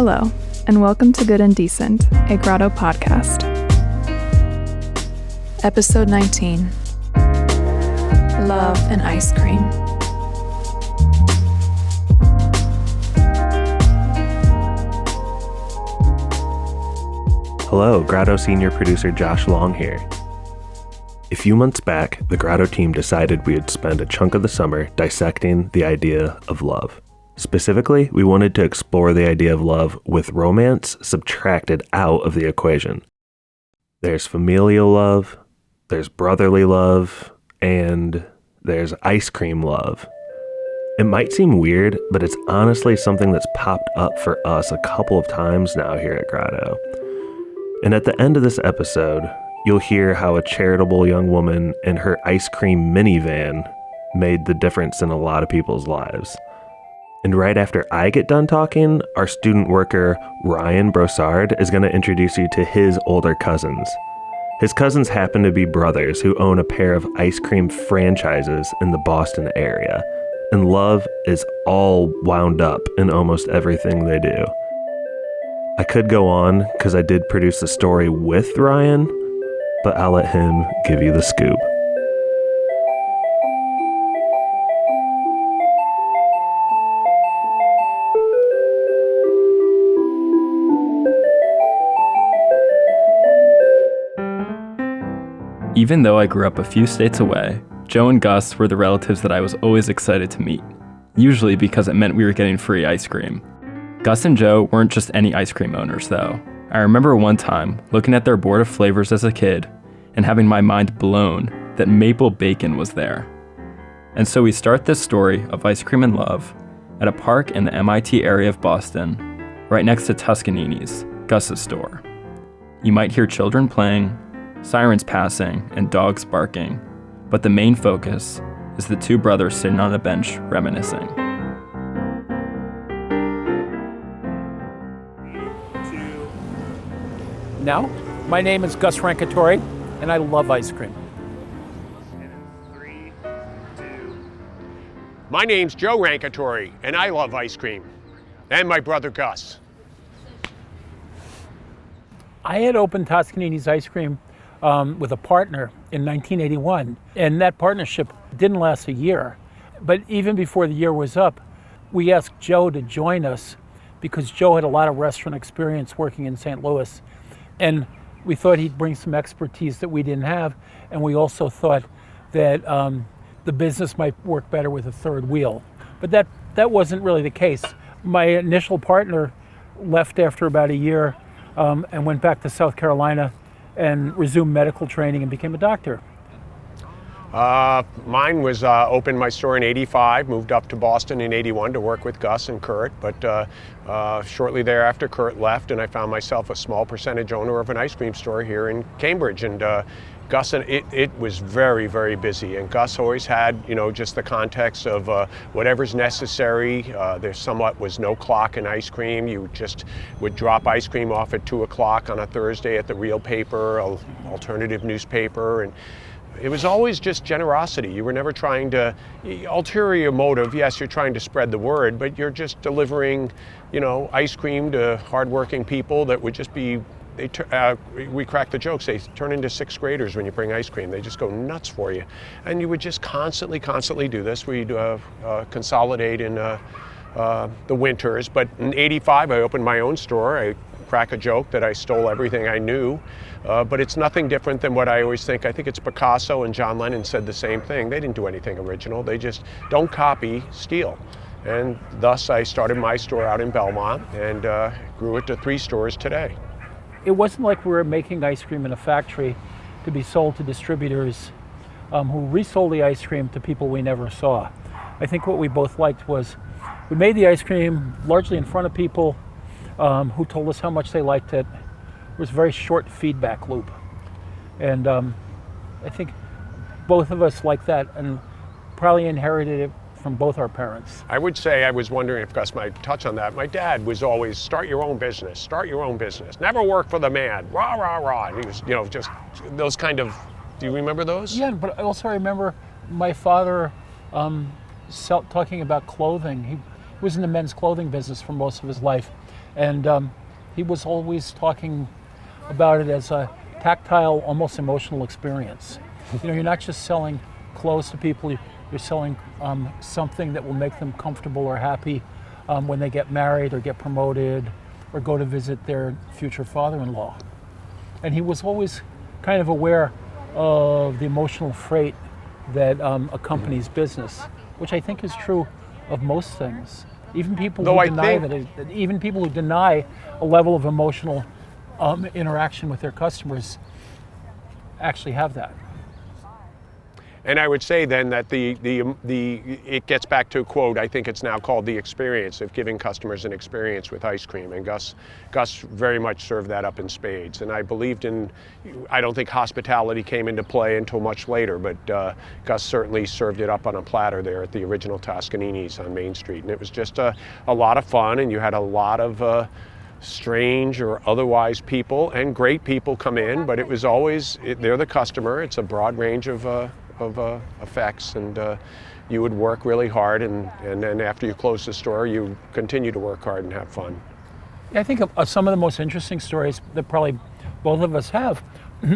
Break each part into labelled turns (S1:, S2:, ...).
S1: Hello, and welcome to Good and Decent, a Grotto podcast. Episode 19, Love and Ice Cream.
S2: Hello, Grotto senior producer Josh Long here. A few months back, the Grotto team decided we would spend a chunk of the summer dissecting the idea of love. Specifically, we wanted to explore the idea of love with romance subtracted out of the equation. There's familial love, there's brotherly love, and there's ice cream love. It might seem weird, but it's honestly something that's popped up for us a couple of times now here at Grotto. And at the end of this episode, you'll hear how a charitable young woman and her ice cream minivan made the difference in a lot of people's lives. And right after I get done talking, our student worker, Ryan Broussard, is going to introduce you to his older cousins. His cousins happen to be brothers who own a pair of ice cream franchises in the Boston area. And love is all wound up in almost everything they do. I could go on because I did produce the story with Ryan, but I'll let him give you the scoop.
S3: Even though I grew up a few states away, Joe and Gus were the relatives that I was always excited to meet, usually because it meant we were getting free ice cream. Gus and Joe weren't just any ice cream owners, though. I remember one time looking at their board of flavors as a kid and having my mind blown that maple bacon was there. And so we start this story of ice cream and love at a park in the MIT area of Boston, right next to Tuscanini's, Gus's store. You might hear children playing, sirens passing, and dogs barking, but the main focus is the two brothers sitting on a bench reminiscing.
S4: Now, my name is Gus Rancatore, and I love ice cream.
S5: 3, 2. My name's Joe Rancatore, and I love ice cream. And my brother Gus.
S4: I had opened Toscanini's Ice Cream with a partner in 1981, and that partnership didn't last a year. But even before the year was up, we asked Joe to join us because Joe had a lot of restaurant experience working in St. Louis. And we thought he'd bring some expertise that we didn't have, and we also thought that the business might work better with a third wheel. But that wasn't really the case. My initial partner left after about a year and went back to South Carolina and resumed medical training and became a doctor.
S5: Mine was opened my store in 85, moved up to Boston in 81 to work with Gus and Kurt, but shortly thereafter Kurt left and I found myself a small percentage owner of an ice cream store here in Cambridge, and Gus, and it was very, very busy, and Gus always had, just the context of whatever's necessary. There somewhat was no clock in ice cream. You just would drop ice cream off at 2 o'clock on a Thursday at the Real Paper, alternative newspaper, and it was always just generosity. You were never trying to, ulterior motive, yes, you're trying to spread the word, but you're just delivering, ice cream to hardworking people that would just be, we crack the jokes, they turn into 6th graders when you bring ice cream. They just go nuts for you. And you would just constantly do this. We'd consolidate in the winters, but in 85 I opened my own store. I crack a joke that I stole everything I knew, but it's nothing different than what I always think. I think it's Picasso and John Lennon said the same thing. They didn't do anything original. They just don't copy, steal. And thus I started my store out in Belmont and grew it to 3 stores today.
S4: It wasn't like we were making ice cream in a factory to be sold to distributors who resold the ice cream to people we never saw. I think what we both liked was we made the ice cream largely in front of people who told us how much they liked it. It was a very short feedback loop. And I think both of us liked that and probably inherited it from both our parents.
S5: I would say, I was wondering if Gus might touch on that. My dad was always, start your own business, never work for the man, rah, rah, rah. And he was, just those kind of, do you remember those?
S4: Yeah, but I also remember my father talking about clothing. He was in the men's clothing business for most of his life. And he was always talking about it as a tactile, almost emotional experience. You're not just selling clothes to people, you're selling something that will make them comfortable or happy when they get married or get promoted or go to visit their future father-in-law. And he was always kind of aware of the emotional freight that accompanies business, which I think is true of most things. Even people even people who deny a level of emotional interaction with their customers actually have that.
S5: And I would say then that it gets back to a quote, I think it's now called the experience of giving customers an experience with ice cream. And Gus very much served that up in spades. And I believed I don't think hospitality came into play until much later, but Gus certainly served it up on a platter there at the original Toscanini's on Main Street. And it was just a lot of fun, and you had a lot of strange or otherwise people and great people come in, but it was always, they're the customer. It's a broad range of effects, and you would work really hard, and then after you close the store, you continue to work hard and have fun.
S4: I think some of the most interesting stories that probably both of us have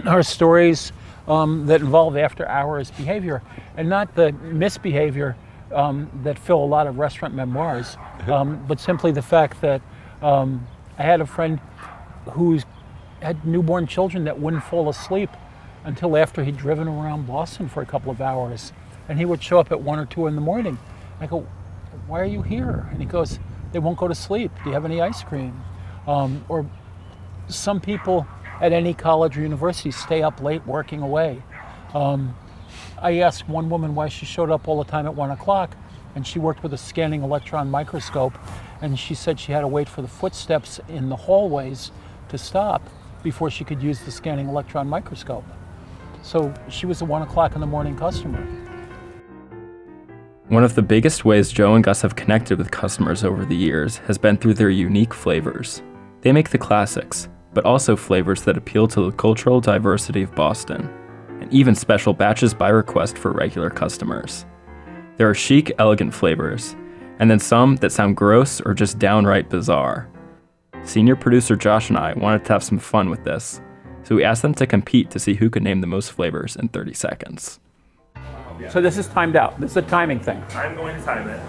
S4: are stories that involve after-hours behavior, and not the misbehavior that fill a lot of restaurant memoirs, but simply the fact that I had a friend who had newborn children that wouldn't fall asleep until after he'd driven around Boston for a couple of hours. And he would show up at 1 or 2 in the morning. I go, why are you here? And he goes, they won't go to sleep. Do you have any ice cream? Or some people at any college or university stay up late working away. I asked one woman why she showed up all the time at 1 o'clock, and she worked with a scanning electron microscope, and she said she had to wait for the footsteps in the hallways to stop before she could use the scanning electron microscope. So she was a 1 o'clock in the morning customer.
S3: One of the biggest ways Joe and Gus have connected with customers over the years has been through their unique flavors. They make the classics, but also flavors that appeal to the cultural diversity of Boston, and even special batches by request for regular customers. There are chic, elegant flavors, and then some that sound gross or just downright bizarre. Senior producer Josh and I wanted to have some fun with this, so we asked them to compete to see who could name the most flavors in 30 seconds.
S4: So this is timed out. This is a timing thing.
S6: I'm going to time it.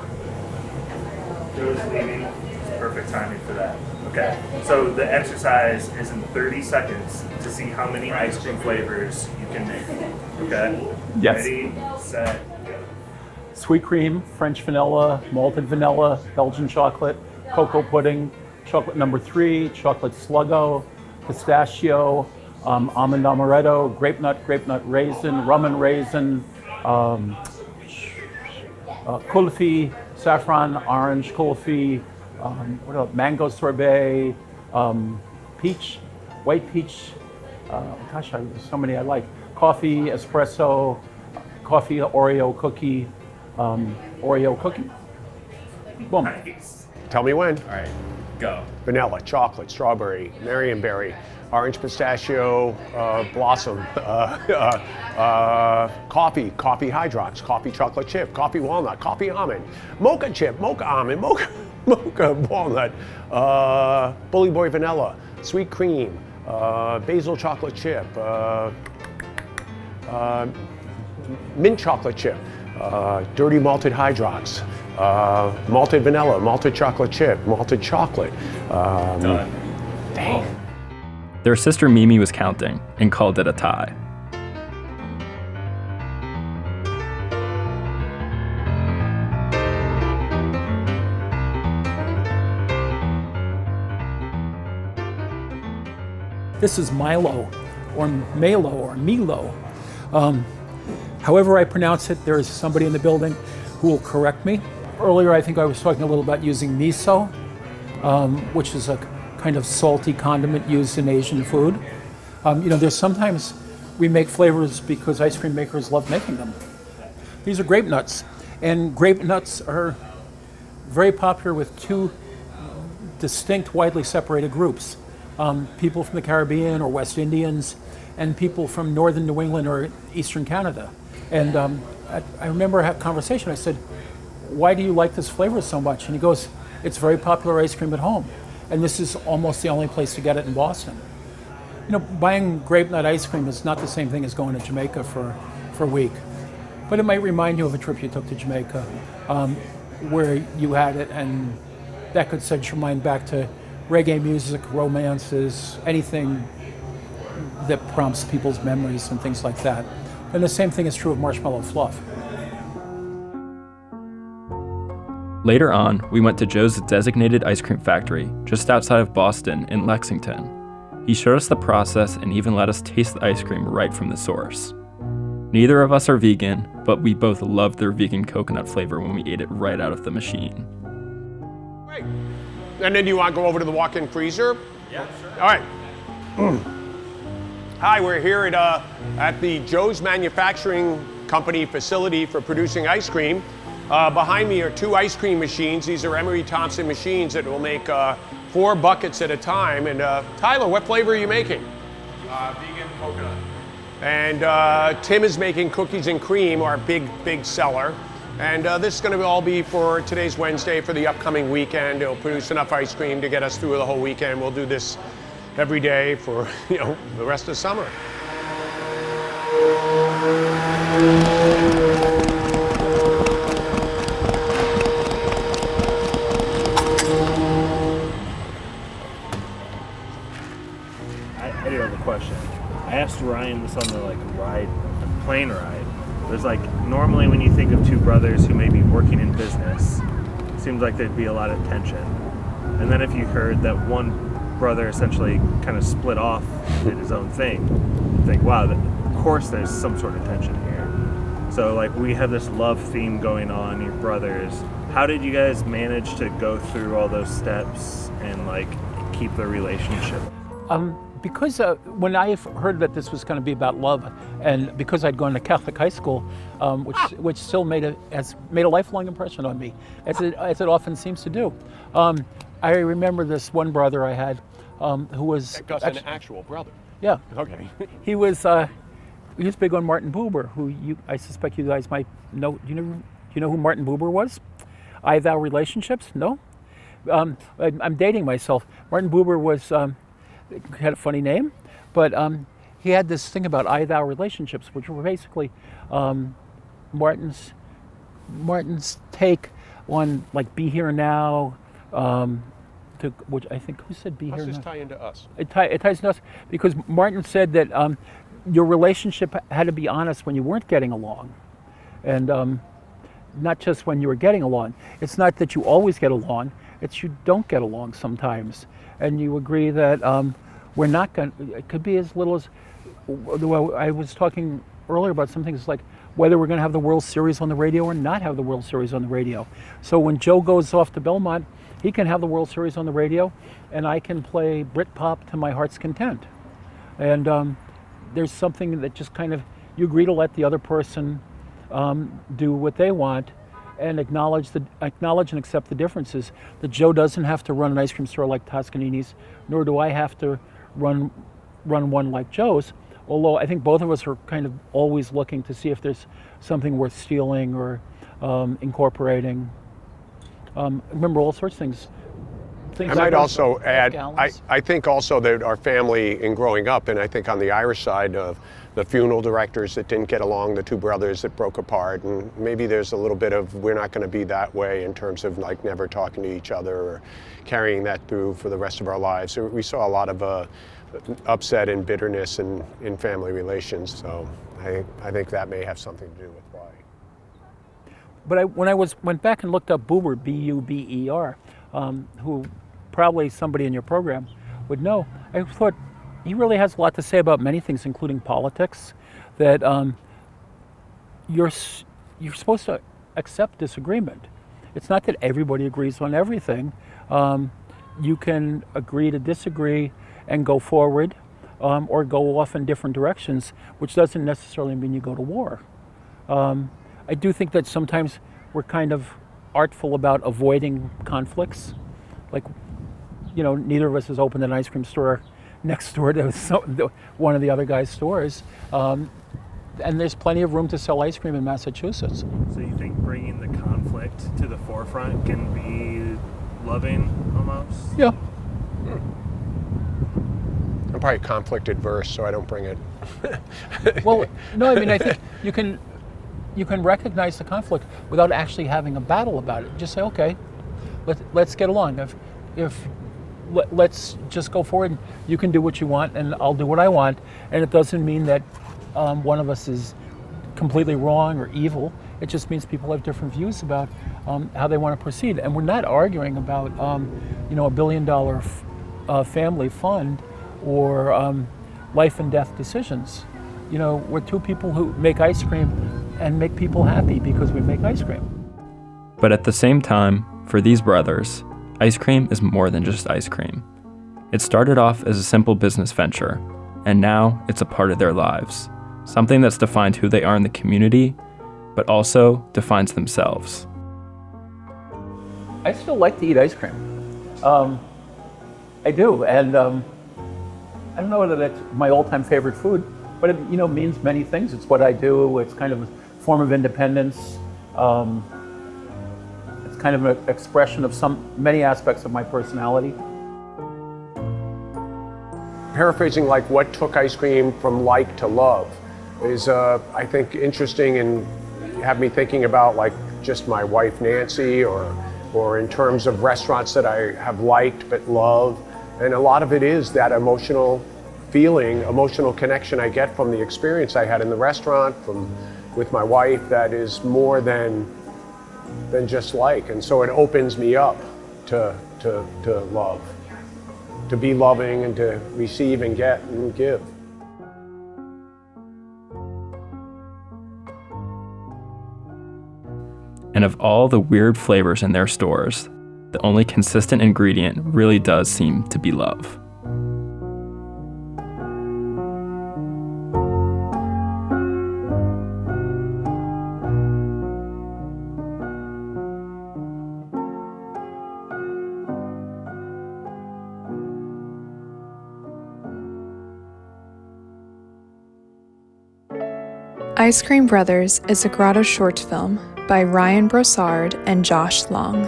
S6: Joe's leaving. It's perfect timing for that. Okay. So the exercise is in 30 seconds to see how many ice cream flavors you can name. Okay?
S4: Yes.
S6: Ready, set, go.
S4: Sweet cream, French vanilla, malted vanilla, Belgian chocolate, cocoa pudding, chocolate number 3, chocolate sluggo, pistachio, almond amaretto, grape nut raisin, rum and raisin, kulfi, saffron, orange kulfi, what else? Mango sorbet, peach, white peach. Gosh, there's so many I like. Coffee, espresso, coffee Oreo cookie, Oreo cookie. Boom.
S6: Nice.
S5: Tell me when.
S6: All right, go.
S5: Vanilla, chocolate, strawberry, Marionberry, orange pistachio, blossom, coffee hydrox, coffee chocolate chip, coffee walnut, coffee almond, mocha chip, mocha almond, mocha walnut, bully boy vanilla, sweet cream, basil chocolate chip, mint chocolate chip, dirty malted hydrox, malted vanilla, malted chocolate chip, malted chocolate.
S6: Done.
S5: Dang.
S3: Their sister Mimi was counting and called it a tie.
S4: This is Milo, or Malo, or Milo. However I pronounce it, there is somebody in the building who will correct me. Earlier, I think I was talking a little about using miso, which is a kind of salty condiment used in Asian food. There's sometimes we make flavors because ice cream makers love making them. These are grape nuts, and grape nuts are very popular with 2 distinct, widely separated groups. People from the Caribbean or West Indians, and people from northern New England or eastern Canada. And I remember a conversation, I said, why do you like this flavor so much? And he goes, it's very popular ice cream at home. And this is almost the only place to get it in Boston. You know, buying grape nut ice cream is not the same thing as going to Jamaica for a week. But it might remind you of a trip you took to Jamaica where you had it, and that could send your mind back to reggae music, romances, anything that prompts people's memories and things like that. And the same thing is true of marshmallow fluff.
S3: Later on, we went to Joe's designated ice cream factory just outside of Boston in Lexington. He showed us the process and even let us taste the ice cream right from the source. Neither of us are vegan, but we both loved their vegan coconut flavor when we ate it right out of the machine.
S5: Great. And then do you want to go over to the walk-in freezer?
S6: Yeah, sure.
S5: All right. Hi, we're here at the Joe's Manufacturing Company facility for producing ice cream. Behind me are 2 ice cream machines. These are Emery Thompson machines that will make 4 buckets at a time. And Tyler, what flavor are you making?
S6: Vegan coconut.
S5: And Tim is making cookies and cream, our big seller. And this is going to all be for today's Wednesday for the upcoming weekend. It'll produce enough ice cream to get us through the whole weekend. We'll do this every day for the rest of the summer.
S6: I do have a question. I asked Ryan this on the plane ride. There's normally when you think of 2 brothers who may be working in business, it seems like there'd be a lot of tension. And then if you heard that one brother essentially kind of split off, did his own thing, you think, wow, of course there's some sort of tension here. So we have this love theme going on, your brothers. How did you guys manage to go through all those steps and keep the relationship?
S4: Because when I heard that this was going to be about love, and because I'd gone to Catholic high school, which still has made a lifelong impression on me, as it often seems to do. I remember this one brother I had who was
S5: an actual brother.
S4: Yeah.
S5: Okay.
S4: He was big on Martin Buber, who I suspect you guys might know. Do you know who Martin Buber was? I Thou Relationships? No. I'm dating myself. Martin Buber was. Had a funny name, but he had this thing about I Thou relationships, which were basically Martin's take on be here now. Which I think, who said be here now?
S5: How does this tie into us?
S4: It ties into us because Martin said that your relationship had to be honest when you weren't getting along, and not just when you were getting along. It's not that you always get along; it's you don't get along sometimes. And you agree that we're not going to, it could be as little as, I was talking earlier about some things like whether we're going to have the World Series on the radio or not have the World Series on the radio. So when Joe goes off to Belmont, he can have the World Series on the radio, and I can play Britpop to my heart's content. And there's something that just kind of, you agree to let the other person do what they want, and acknowledge and accept the differences. That Joe doesn't have to run an ice cream store like Toscanini's, nor do I have to run one like Joe's. Although I think both of us are kind of always looking to see if there's something worth stealing or incorporating. Remember all sorts of things.
S5: I might also add, I think also that our family in growing up, and I think on the Irish side of the funeral directors that didn't get along, the 2 brothers that broke apart, and maybe there's a little bit of we're not going to be that way in terms of never talking to each other or carrying that through for the rest of our lives. So we saw a lot of upset and bitterness in family relations, so I think that may have something to do with why.
S4: But when I went back and looked up Buber, B-U-B-E-R, who probably somebody in your program would know, I thought he really has a lot to say about many things, including politics, that you're supposed to accept disagreement. It's not that everybody agrees on everything. You can agree to disagree and go forward, or go off in different directions, which doesn't necessarily mean you go to war. I do think that sometimes we're kind of artful about avoiding conflicts. Neither of us has opened an ice cream store next door to one of the other guy's stores. And there's plenty of room to sell ice cream in Massachusetts.
S6: So you think bringing the conflict to the forefront can be loving almost?
S4: Yeah.
S5: probably conflict adverse, so I don't bring it.
S4: Well, no, I mean, I think you can recognize the conflict without actually having a battle about it. Just say, okay, let's get along. Let's just go forward. You can do what you want, and I'll do what I want. And it doesn't mean that one of us is completely wrong or evil. It just means people have different views about how they want to proceed. And we're not arguing about, $1 billion family fund or life and death decisions. We're two people who make ice cream and make people happy because we make ice cream.
S3: But at the same time, for these brothers, ice cream is more than just ice cream. It started off as a simple business venture, and now it's a part of their lives, something that's defined who they are in the community, but also defines themselves.
S4: I still like to eat ice cream. I do, and I don't know whether that's my all-time favorite food, but it means many things. It's what I do. It's kind of a form of independence. It's kind of an expression of many aspects of my personality.
S5: Paraphrasing, like, what took ice cream from like to love is, I think, interesting, and have me thinking about, like, just my wife Nancy, or in terms of restaurants that I have liked but love. And a lot of it is that emotional feeling, emotional connection I get from the experience I had in the restaurant with my wife that is more than just like. And so it opens me up to love, to be loving and to receive and get and give.
S3: And of all the weird flavors in their stores, the only consistent ingredient really does seem to be love.
S1: Ice Cream Brothers is a Grotto short film by Ryan Brossard and Josh Long.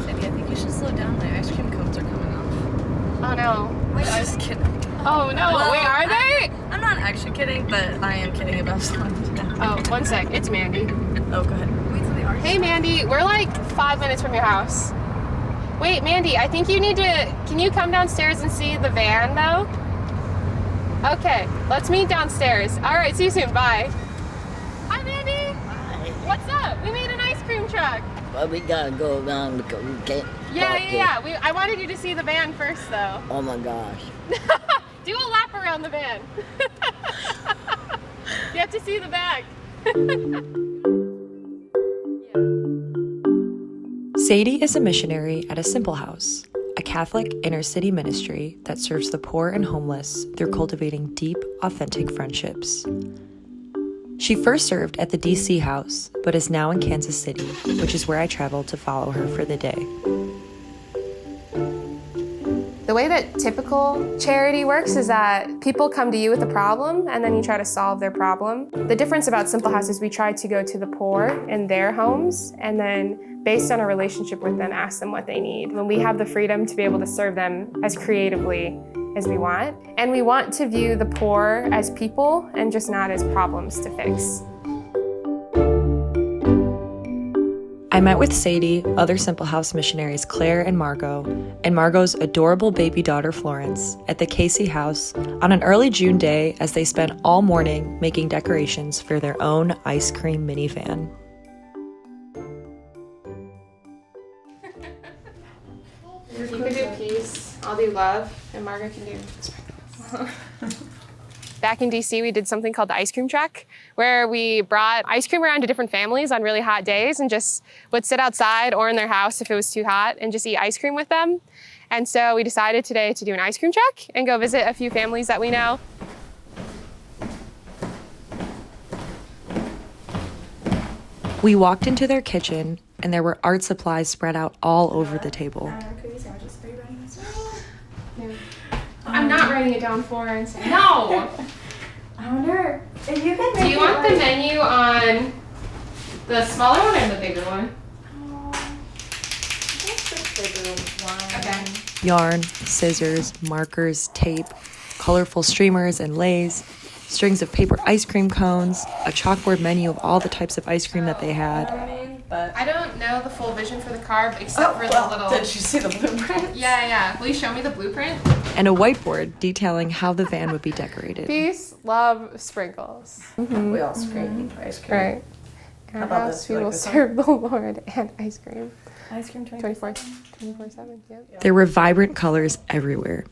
S7: Sadie, I think you should slow down. The ice cream cones are coming off.
S8: Oh no.
S7: Wait, I was kidding.
S8: Oh no.
S7: Well,
S8: Wait, are they?
S7: I'm not actually kidding, but I am kidding about slowing down.
S8: Oh, one sec. It's Mandy.
S7: Oh, go ahead. Wait till they are.
S8: Hey Mandy, we're like 5 minutes from your house. Wait, Mandy, I think you need to, can you come downstairs and see the van though? Okay, let's meet downstairs. All right, see you soon, bye. Hi Mandy.
S9: Hi.
S8: What's up? We made an ice cream truck.
S9: Well, we gotta go around because we can't.
S8: Yeah. I wanted you to see the van first though.
S9: Oh my gosh.
S8: Do a lap around the van. You have to see the bag.
S10: Sadie is a missionary at a Simple House, a Catholic inner-city ministry that serves the poor and homeless through cultivating deep, authentic friendships. She first served at the DC house, but is now in Kansas City, which is where I traveled to follow her for the day.
S11: The way that typical charity works is that people come to you with a problem and then you try to solve their problem. The difference about Simple House is we try to go to the poor in their homes and then, based on a relationship with them, ask them what they need. When we have the freedom to be able to serve them as creatively as we want. And we want to view the poor as people and just not as problems to fix.
S10: I met with Sadie, other Simple House missionaries Claire and Margot, and Margot's adorable baby daughter Florence at the Casey house on an early June day as they spent all morning making decorations for their own ice cream minivan.
S11: You can do peace, I'll do love, and Margaret can do. Back in DC, we did something called the ice cream truck, where we brought ice cream around to different families on really hot days and just would sit outside or in their house if it was too hot and just eat ice cream with them. And so we decided today to do an ice cream truck and go visit a few families that we know.
S10: We walked into their kitchen, and there were art supplies spread out all over the table.
S11: I'm not writing it down for her and saying,
S8: No!
S12: I wonder if you can make
S8: Do you want the menu on the smaller one or the bigger one? Okay.
S10: Yarn, scissors, markers, tape, colorful streamers and lays, strings of paper ice cream cones, a chalkboard menu of all the types of ice cream that they had.
S11: I don't know the full vision for the car except for the little...
S12: Did you see the blueprint?
S11: Yeah. Will you show me the blueprint?
S10: And a whiteboard detailing how the van would be decorated.
S11: Peace, love, sprinkles.
S12: We all scream ice cream.
S11: Right. In our
S12: about
S11: house,
S12: this?
S11: we
S12: You like
S11: will
S12: this
S11: serve the Lord and ice cream.
S12: Ice cream
S11: 24/7, yeah.
S10: There were vibrant colors everywhere.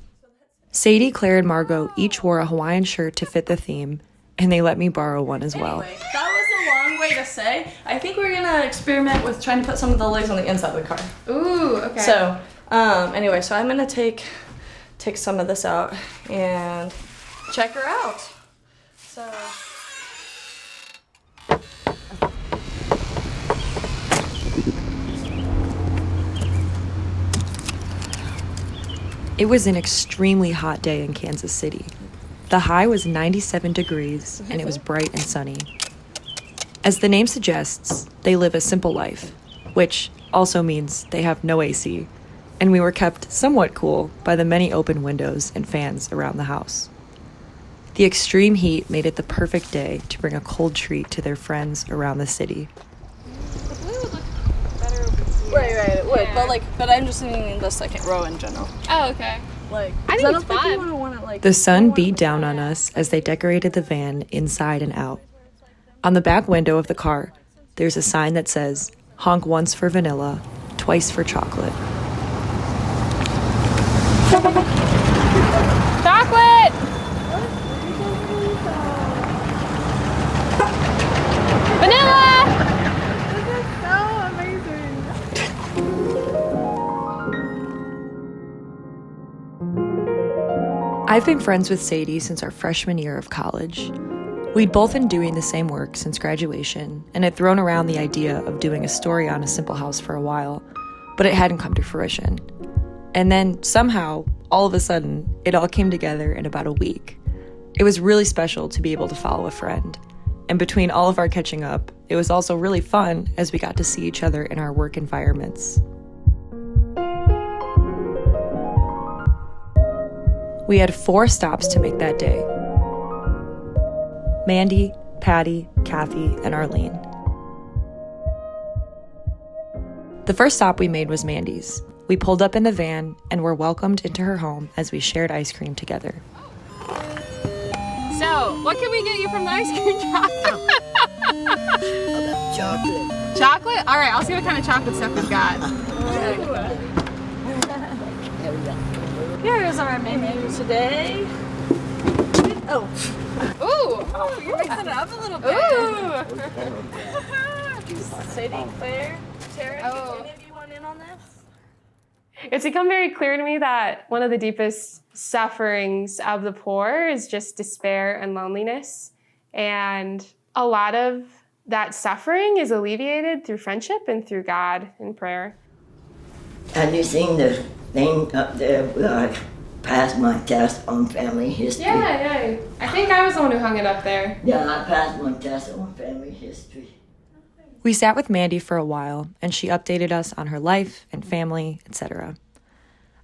S10: Sadie, Claire, and Margot each wore a Hawaiian shirt to fit the theme, and they let me borrow one as well.
S12: Anyway, that was a long way to say. I think we're gonna experiment with trying to put some of the legs on the inside of the car.
S11: Ooh, okay.
S12: So, anyway, so I'm gonna take some of this out and check her out. So.
S10: It was an extremely hot day in Kansas City. The high was 97 degrees, and it was bright and sunny. As the name suggests, they live a simple life, which also means they have no AC, and we were kept somewhat cool by the many open windows and fans around the house. The extreme heat made it the perfect day to bring a cold treat to their friends around the city.
S11: The blue would look better over here.
S12: Right, it would.
S11: Yeah.
S12: But I'm just meaning the second row in general.
S11: Oh, okay.
S12: Like,
S11: I think it's fun.
S12: You want to, like,
S10: The sun beat down on us as they decorated the van inside and out. On the back window of the car, there's a sign that says, "Honk once for vanilla, twice for chocolate."
S11: Chocolate! Vanilla!
S12: This is so amazing.
S10: I've been friends with Sadie since our freshman year of college. We'd both been doing the same work since graduation and had thrown around the idea of doing a story on a simple house for a while, but it hadn't come to fruition. And then somehow, all of a sudden, it all came together in about a week. It was really special to be able to follow a friend. And between all of our catching up, it was also really fun as we got to see each other in our work environments. We had 4 stops to make that day. Mandy, Patty, Kathy, and Arlene. The first stop we made was Mandy's. We pulled up in the van and were welcomed into her home as we shared ice cream together.
S8: So, what can we get you from the ice cream shop?
S9: Chocolate.
S8: Chocolate? All right, I'll see what kind of chocolate stuff we've got.
S12: Here is our menu today. Oh.
S8: Ooh!
S12: Oh, you're mixing it up a little bit.
S8: Ooh!
S12: Sadie, Claire, Tara,
S11: Oh.
S12: any of you want in on this?
S11: It's become very clear to me that one of the deepest sufferings of the poor is just despair and loneliness. And a lot of that suffering is alleviated through friendship and through God and prayer.
S9: Have you seen the thing up there where I passed my test on family history?
S11: Yeah. I think I was the one who hung it up there.
S9: Yeah, I passed my test on family history.
S10: We sat with Mandy for a while, and she updated us on her life and family, etc.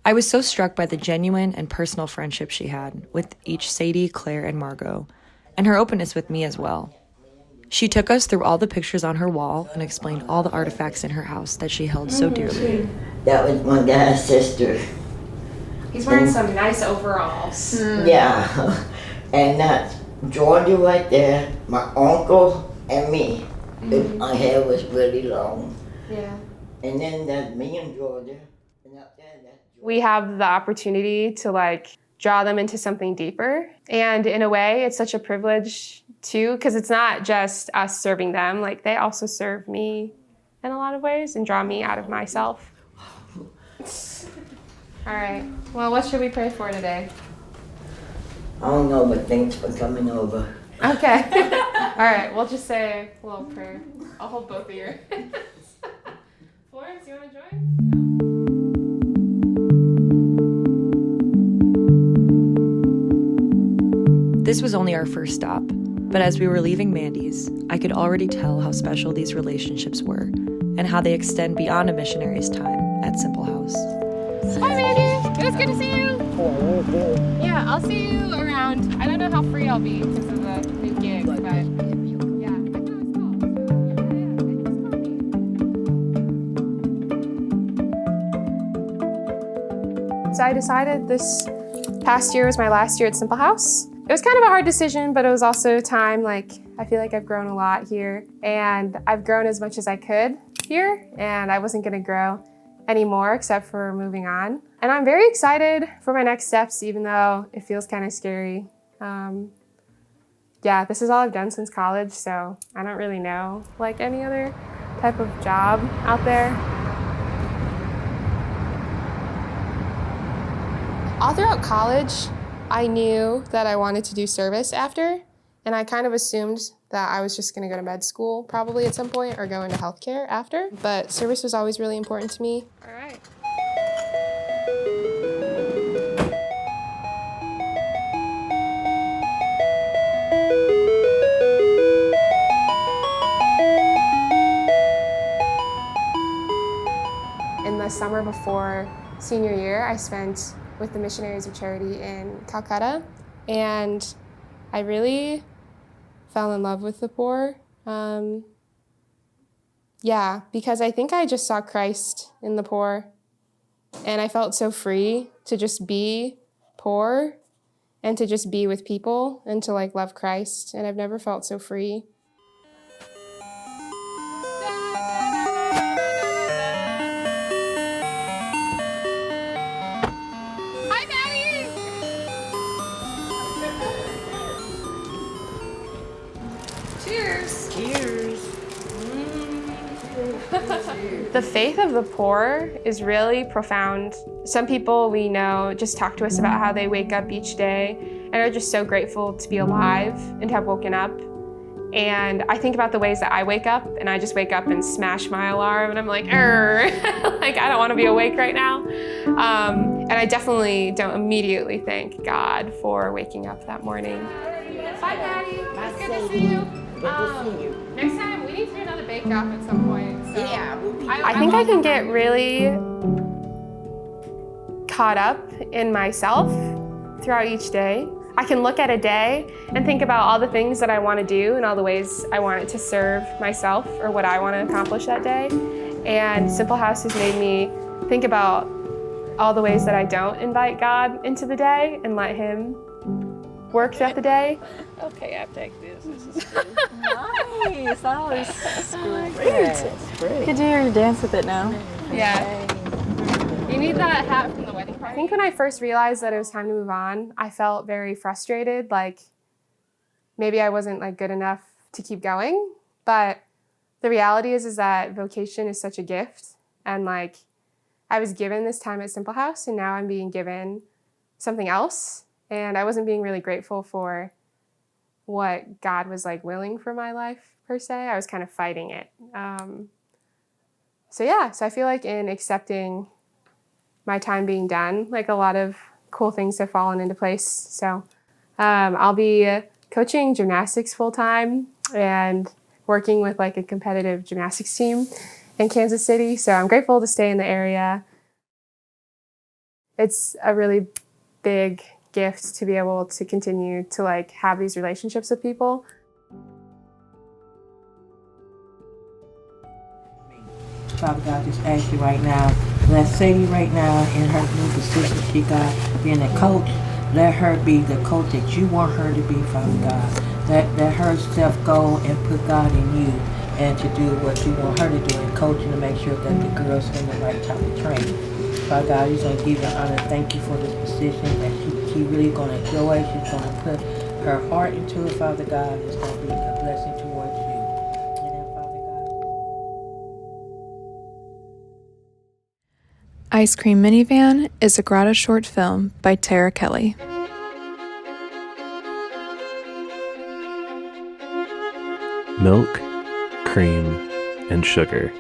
S10: I was so struck by the genuine and personal friendship she had with each Sadie, Claire, and Margot, and her openness with me as well. She took us through all the pictures on her wall and explained all the artifacts in her house that she held so dearly.
S9: That was my dad's sister.
S11: He's wearing some nice overalls.
S9: Yeah, and that's Georgia right there, my uncle, and me. My hair was really long.
S11: Yeah.
S9: And then that's me and Georgia. And up there, that's Georgia.
S11: We have the opportunity to draw them into something deeper. And in a way, it's such a privilege too, because it's not just us serving them. They also serve me in a lot of ways and draw me out of myself. All right. Well, what should we pray for today?
S9: I don't know, but thanks for coming over.
S11: Okay. All right, we'll just say a little prayer. I'll hold both of your hands. Florence, you want to join?
S10: This was only our first stop, but as we were leaving Mandy's, I could already tell how special these relationships were and how they extend beyond a missionary's time at Simple House.
S8: Hi, Mandy. It was good to see you. Yeah, I'll see you around. I don't know how free I'll be because of the new gig, but yeah. I can always call.
S11: So I decided this past year was my last year at Simple House. It was kind of a hard decision, but it was also time, like, I feel like I've grown a lot here, and I've grown as much as I could here, and I wasn't gonna grow anymore except for moving on. And I'm very excited for my next steps, even though it feels kind of scary. Yeah, this is all I've done since college, so I don't really know like any other type of job out there. All throughout college, I knew that I wanted to do service after, and I kind of assumed that I was just gonna go to med school probably at some point or go into healthcare after, but service was always really important to me. All right. In the summer before senior year, I spent with the Missionaries of Charity in Calcutta, and I really fell in love with the poor. Yeah, because I think I just saw Christ in the poor, and I felt so free to just be poor and to just be with people and to like love Christ, and I've never felt so free.
S12: Cheers.
S9: Cheers.
S11: The faith of the poor is really profound. Some people we know just talk to us about how they wake up each day and are just so grateful to be alive and to have woken up. And I think about the ways that I wake up, and I just wake up and smash my alarm, and I'm like, like I don't want to be awake right now. And I definitely don't immediately thank God for waking up that morning. Bye, Maddie. It's good to see you. Next time, we need to do another bake-off at some point. So
S9: Yeah,
S11: I think I can get really caught up in myself throughout each day. I can look at a day and think about all the things that I want to do and all the ways I want it to serve myself or what I want to accomplish that day. And Simple House has made me think about all the ways that I don't invite God into the day and let Him work throughout the day.
S12: Okay, I'll take this. This is good.
S7: Nice. That was
S12: Great.
S7: You could do your dance with it now.
S11: Yeah. You need that hat from the wedding party. I think when I first realized that it was time to move on, I felt very frustrated, like maybe I wasn't like good enough to keep going. But the reality is that vocation is such a gift, and like I was given this time at Simple House, and now I'm being given something else, and I wasn't being really grateful for what God was like willing for my life per se. I was kind of fighting it. So I feel like in accepting my time being done, like a lot of cool things have fallen into place. So I'll be coaching gymnastics full time and working with like a competitive gymnastics team in Kansas City. So I'm grateful to stay in the area. It's a really big gift to be able to continue to like have these relationships with people.
S13: Father God, just ask you right now, bless Sadie right now in her new position she got, being a coach. Let her be the coach that you want her to be, Father God. Let her self go and put God in you and to do what you want her to do in coaching to make sure that the girls in the right type of training. Father God, He's going to give you honor. Thank you for this position that she really going to enjoy. She's going to put her heart into it, Father God. It's going to be a blessing towards you. And then, Father God.
S1: Ice Cream Minivan is a Grotto short film by Tara Kelly.
S2: milk, cream, and sugar.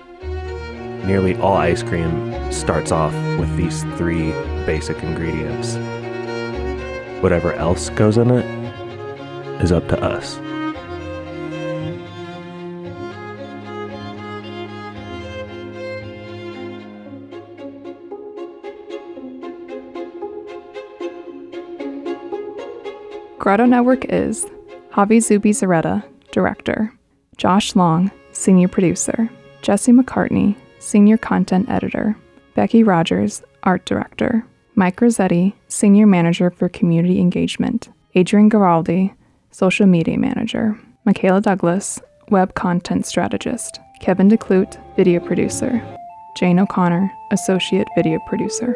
S2: Nearly all ice cream starts off with these 3 basic ingredients. Whatever else goes in it is up to us.
S1: Grotto Network is Javi Zubi Zaretta, Director, Josh Long, Senior Producer, Jesse McCartney, Senior Content Editor, Becky Rogers, Art Director, Mike Rossetti, Senior Manager for Community Engagement, Adrian Garaldi, Social Media Manager, Michaela Douglas, Web Content Strategist, Kevin DeClute, Video Producer, Jane O'Connor, Associate Video Producer.